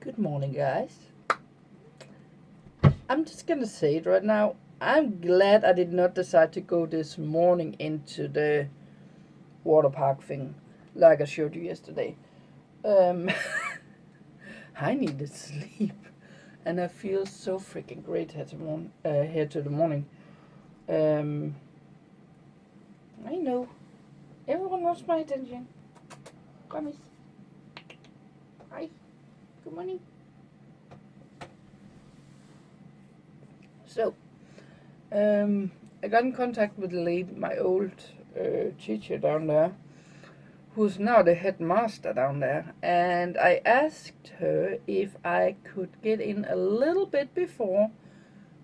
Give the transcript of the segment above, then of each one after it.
Good morning, guys. I'm just gonna say it right now. I'm glad I did not decide to go this morning into the water park thing like I showed you yesterday. I needed sleep, and I feel so freaking great here to the morning. I know everyone wants my attention. Promise. Hi. Good morning. So, I got in contact with the lady, my old teacher down there, who's now the headmaster down there, and I asked her if I could get in a little bit before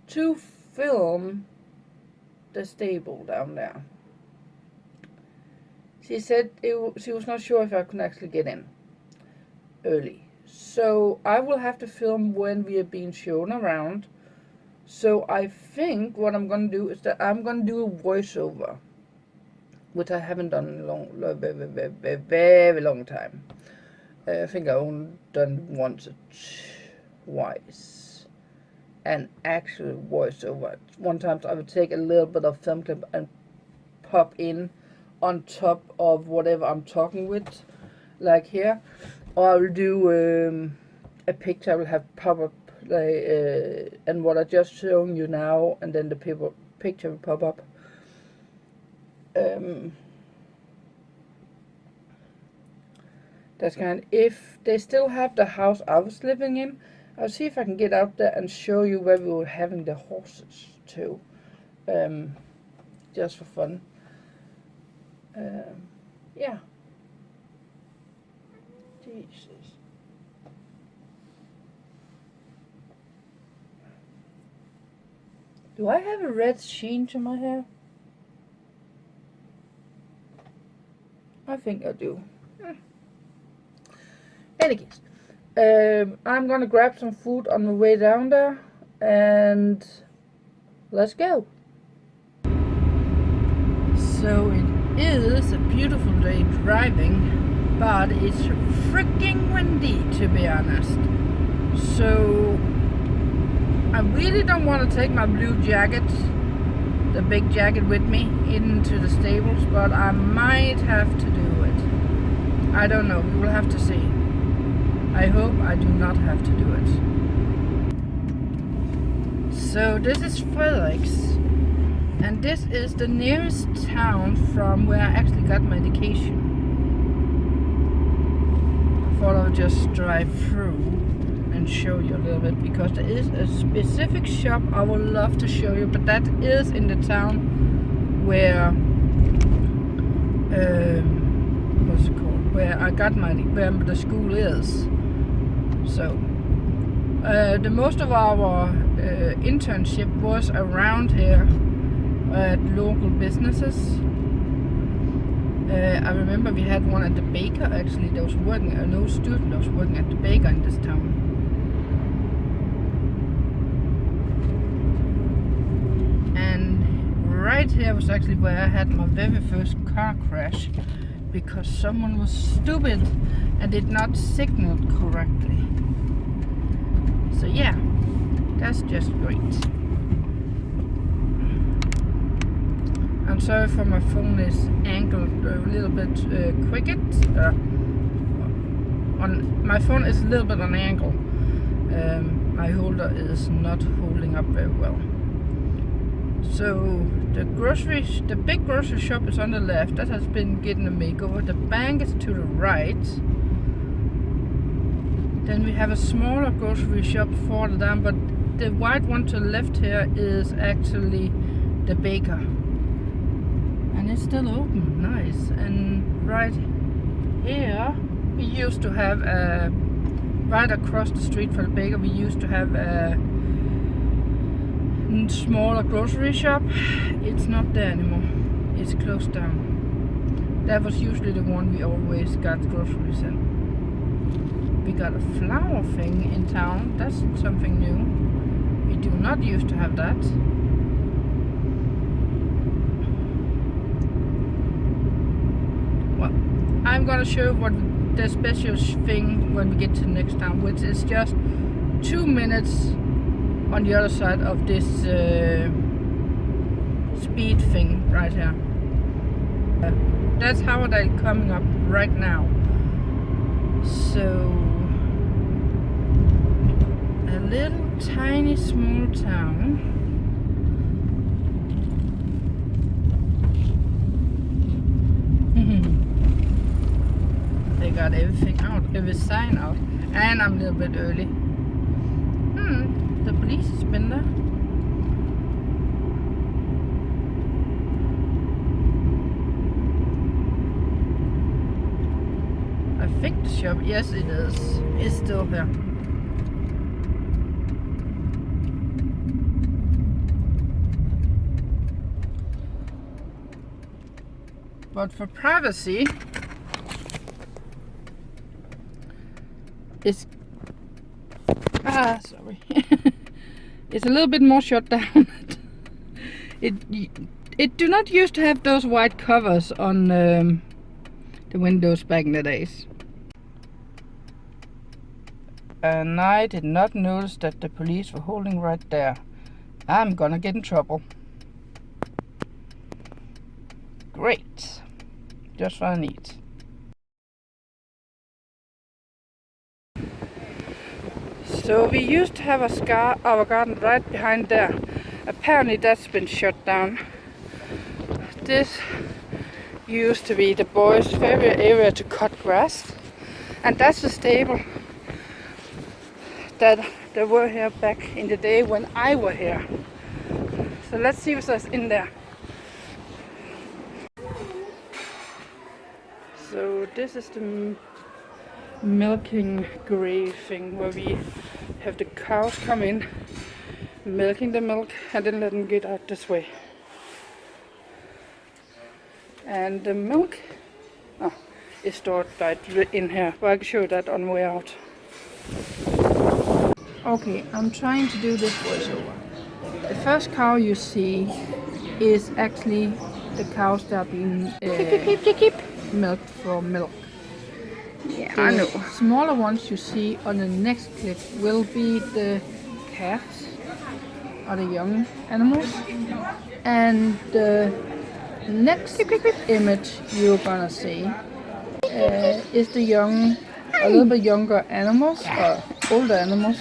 to film the stable down there. She said she was not sure if I could actually get in early. So I will have to film when we are being shown around. So I think what I'm going to do is that I'm going to do a voiceover, which I haven't done in a very long time. I think I've only done once or twice. An actual voiceover. One time I would take a little bit of film clip and pop in on top of whatever I'm talking with, like here. Or I will do a picture. I will have pop up and what I just shown you now, and then the picture will pop up. That's kind. If they still have the house I was living in, I'll see if I can get out there and show you where we were having the horses too, just for fun. Yeah. Jesus. Do I have a red sheen to my hair? I think I do. Any case, I'm gonna grab some food on the way down there, and let's go. So it is a beautiful day driving, but it's freaking windy, to be honest. So I really don't want to take my blue jacket, the big jacket, with me into the stables, but I might have to do it. I don't know, we will have to see. I hope I do not have to do it. So this is Felix, and this is the nearest town from where I actually got my education. I thought I would just drive through and show you a little bit, because there is a specific shop I would love to show you, but that is in the town where what's it called, where I got where the school is. So the most of our internship was around here at local businesses. I remember we had one at the baker, actually, that was working, no student that was working at the baker in this town. Right here was actually where I had my very first car crash, because someone was stupid and did not signal correctly. So yeah, that's just great. I'm sorry for my phone is angled a little bit crooked. My phone is a little bit on angle. My holder is not holding up very well. So the big grocery shop is on the left. That has been getting a makeover. The bank is to the right. Then we have a smaller grocery shop further down, but the white one to the left here is actually the baker. And it's still open, nice. And right here, we used to have right across the street from the baker, we used to have a smaller grocery shop. It's not there anymore. It's closed down. That was usually the one we always got groceries in. We got a flower thing in town. That's something new. We do not used to have that. Well, I'm gonna show what the special thing when we get to the next town, which is just 2 minutes on the other side of this speed thing right here. That's how they're coming up right now. So a little tiny small town. They got everything out, every sign out, and I'm a little bit early. The police has been there. I think the shop, yes it is still here. But for privacy, it's sorry. It's a little bit more shut down. It do not used to have those white covers on the windows back in the days. And I did not notice that the police were holding right there. I'm gonna get in trouble. Great. Just what I need. So we used to have our garden right behind there. Apparently that's been shut down. This used to be the boys' favorite area to cut grass. And that's the stable that they were here back in the day when I were here. So let's see what's in there. So this is the milking grave thing where we have the cows come in, milking the milk, and then let them get out this way. And the milk is stored right in here, but I can show that on the way out. Okay, I'm trying to do this voiceover. The first cow you see is actually the cows that are being milked for milk. Yeah, I know. Smaller ones you see on the next clip will be the calves or the young animals, and the next image you're gonna see is the young, a little bit younger animals or older animals.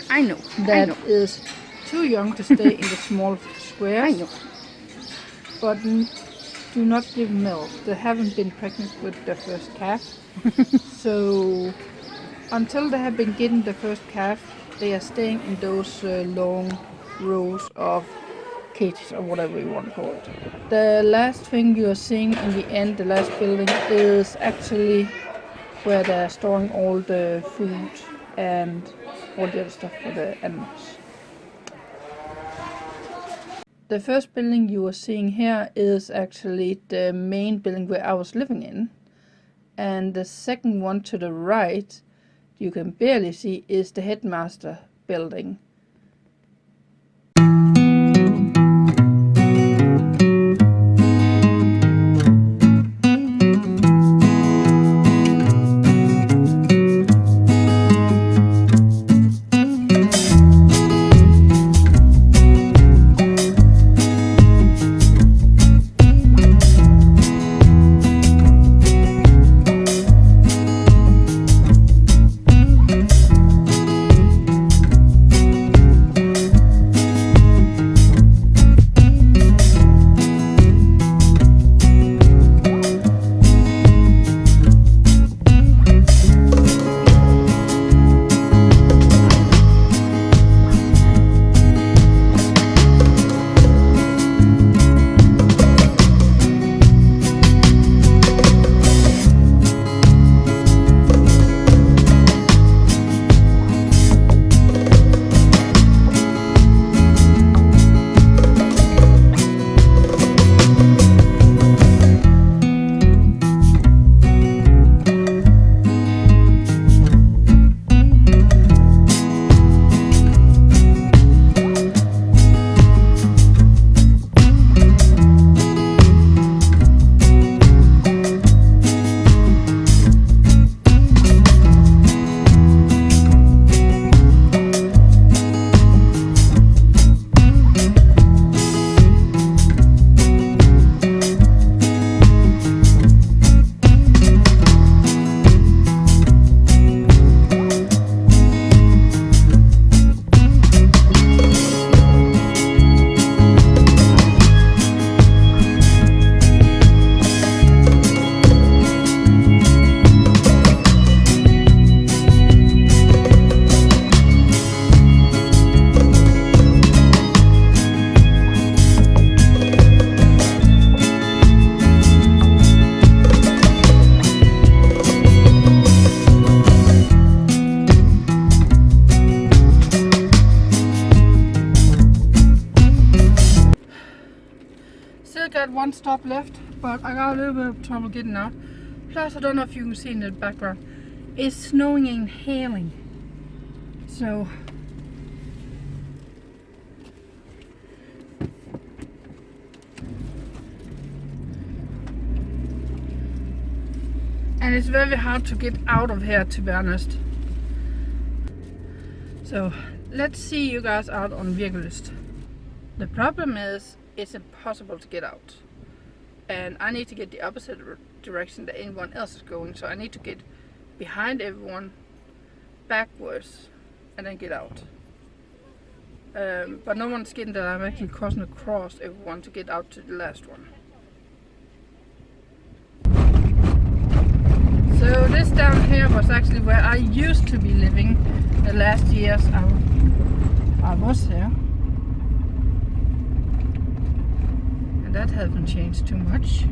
I know. That is too young to stay in the small squares. I know. But do not give milk. They haven't been pregnant with the first calf. So until they have been getting the first calf, they are staying in those long rows of cages or whatever you want to call it. The last thing you are seeing in the end, the last building, is actually where they're storing all the food and all the other stuff for the animals. The first building you are seeing here is actually the main building where I was living in. And the second one to the right, you can barely see, is the headmaster building. one stop left, but I got a little bit of trouble getting out. Plus, I don't know if you can see in the background, it's snowing and hailing. So and it's very hard to get out of here, to be honest. So let's see you guys out on Virkelist. The problem is it's impossible to get out, and I need to get the opposite direction that anyone else is going, so I need to get behind everyone backwards and then get out. But no one's getting that I'm actually crossing across everyone to get out to the last one. So this down here was actually where I used to be living the last years I was here. And that hasn't changed too much.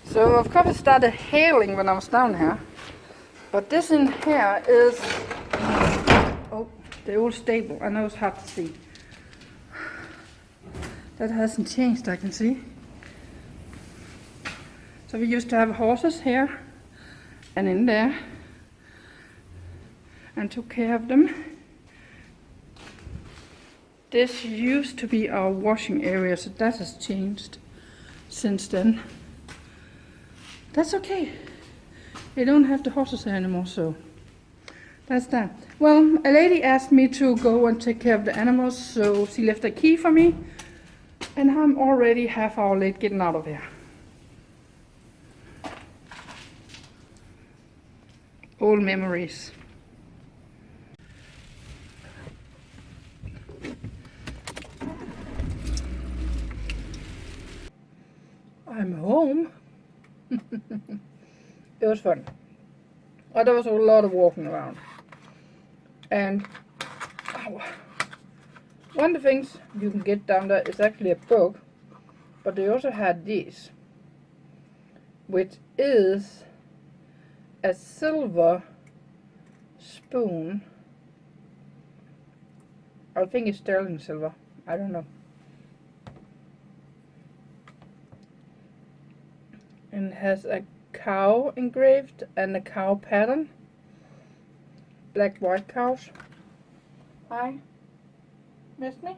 So of course it started hailing when I was down here. But this in here is the old stable. I know it's hard to see. That hasn't changed, I can see. So we used to have horses here and in there and took care of them. This used to be our washing area, so that has changed since then. That's okay. They don't have the horses here anymore, so that's that. Well, a lady asked me to go and take care of the animals, so she left a key for me, and I'm already half hour late getting out of here. Old memories. I'm home. It was fun. Oh, there was a lot of walking around. And one of the things you can get down there is actually a book, but they also had this, which is a silver spoon. I think it's sterling silver. I don't know. And it has a cow engraved and a cow pattern. Black white cows. Hi. Missed me?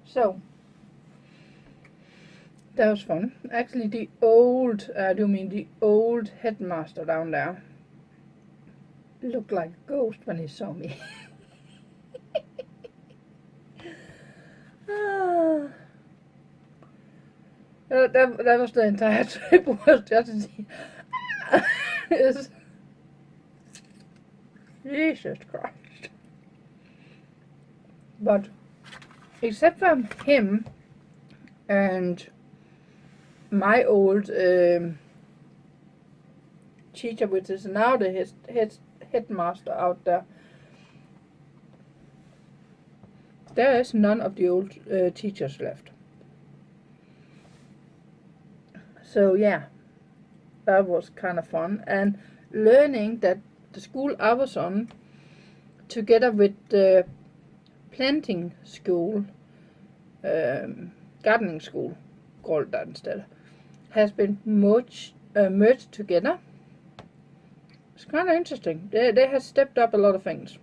So that was fun. Actually the old headmaster down there looked like a ghost when he saw me. That was the entire trip, was just to see. Jesus Christ. But except for him and my old teacher, which is now the headmaster out there, there is none of the old teachers left. So yeah, that was kind of fun, and learning that the school I was on, together with the planting school, gardening school, called that instead, has been merged together. It's kind of interesting. They have stepped up a lot of things.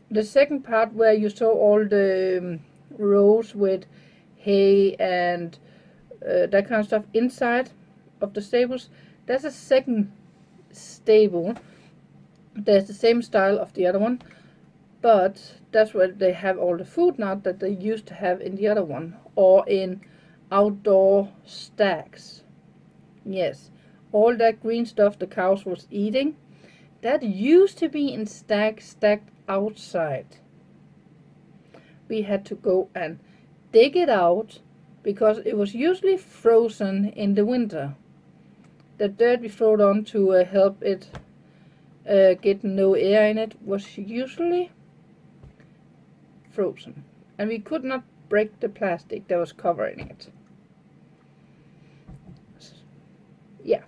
The second part, where you saw all the rows with hay and that kind of stuff inside of the stables, that's a second stable. There's the same style of the other one, but that's where they have all the food now that they used to have in the other one, or in outdoor stacks. Yes, all that green stuff the cows was eating, that used to be in stacks stacked outside. We had to go and dig it out because it was usually frozen in the winter. The dirt we threw on to help it get no air in it, was usually frozen. And we could not break the plastic that was covering it. Yeah,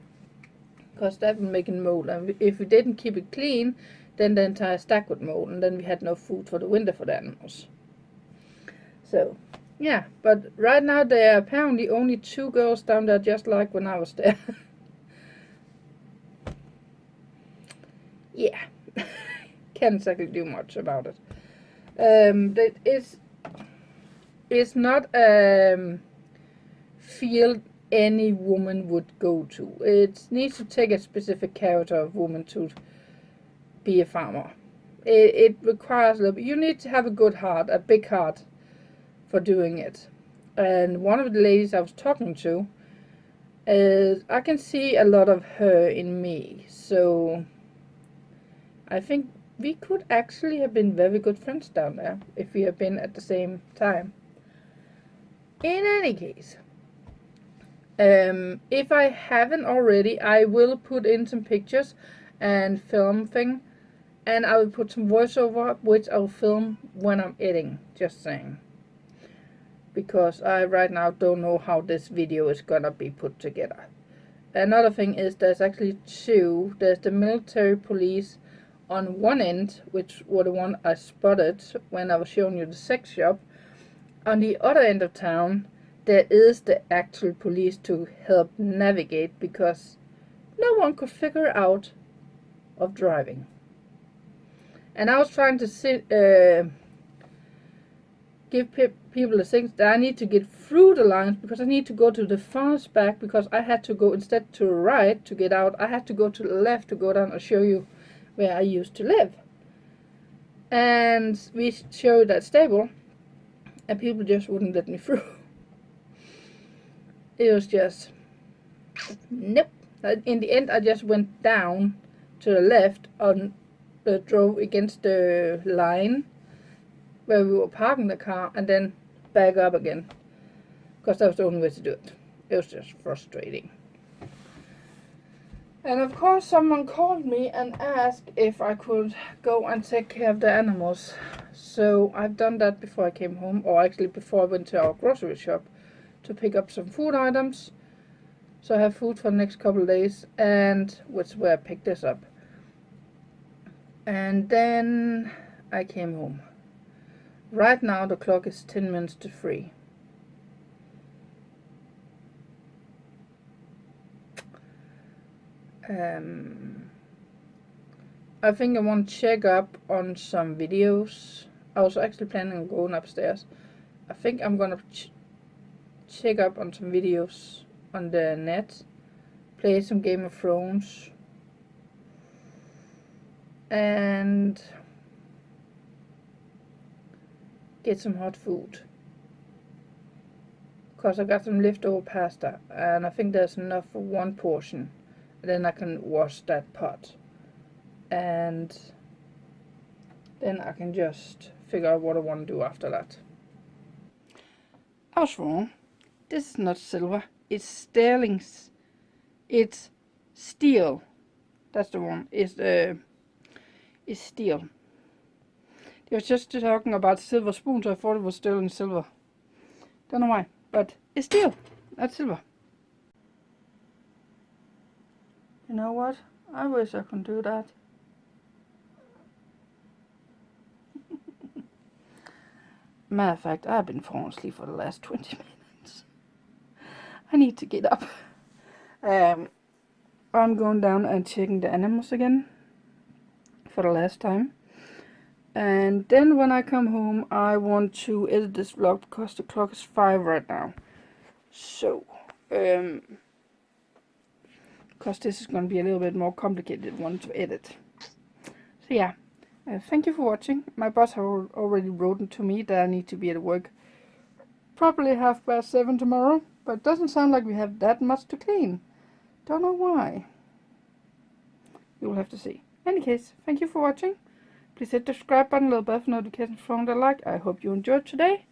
because that would make it mold. And if we didn't keep it clean, then the entire stack would mold, and then we had no food for the winter for the animals. So, yeah, but right now there are apparently only 2 girls down there, just like when I was there. Yeah, can't exactly do much about it. That is not a field any woman would go to. It needs to take a specific character of woman to be a farmer. It requires a little bit. You need to have a good heart, a big heart, for doing it. And one of the ladies I was talking to, I can see a lot of her in me. So I think we could actually have been very good friends down there if we had been at the same time. In any case, if I haven't already, I will put in some pictures and film thing, and I will put some voiceover, which I'll film when I'm editing, just saying. Because I right now don't know how this video is gonna be put together. Another thing is there's actually 2. There's the military police on one end, which were the one I spotted when I was showing you the sex shop. On the other end of town, there is the actual police to help navigate, because no one could figure out of driving. And I was trying to give people the things that I need to get through the lines, because I need to go to the far back, because I had to go instead to the right to get out. I had to go to the left to go down and show you where I used to live. And we showed that stable, and people just wouldn't let me through. It was just, nope. In the end, I just went down to the left and drove against the line where we were parking the car, and then back up again, because that was the only way to do it. It was just frustrating. And of course someone called me and asked if I could go and take care of the animals. So I've done that before I came home, or actually before I went to our grocery shop to pick up some food items. So I have food for the next couple of days, and which is where I picked this up. And then I came home. Right now the clock is 10 minutes to 3. I think I want to check up on some videos. I was actually planning on going upstairs. I think I'm gonna check up on some videos on the net, play some Game of Thrones, and get some hot food, because I got some leftover pasta, and I think there's enough for 1 portion, and then I can wash that pot, and then I can just figure out what I want to do after that. I was wrong. This is not silver, it's sterling. It's steel. That's the one. It's steel. They was just talking about silver spoon, so I thought it was sterling silver. Don't know why, but it's steel, not silver. You know what? I wish I could do that. Matter of fact, I've been falling asleep for the last 20 minutes. I need to get up. I'm going down and checking the animals again for the last time. And then when I come home, I want to edit this vlog, because the clock is 5 right now. So, because this is going to be a little bit more complicated one to edit. So yeah, thank you for watching. My boss has already written to me that I need to be at work probably 7:30 tomorrow, but it doesn't sound like we have that much to clean. Don't know why. You will have to see. In any case, thank you for watching. Please hit the subscribe button, little bell for notifications from the like. I hope you enjoyed today,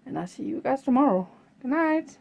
and I'll see you guys tomorrow. Good night.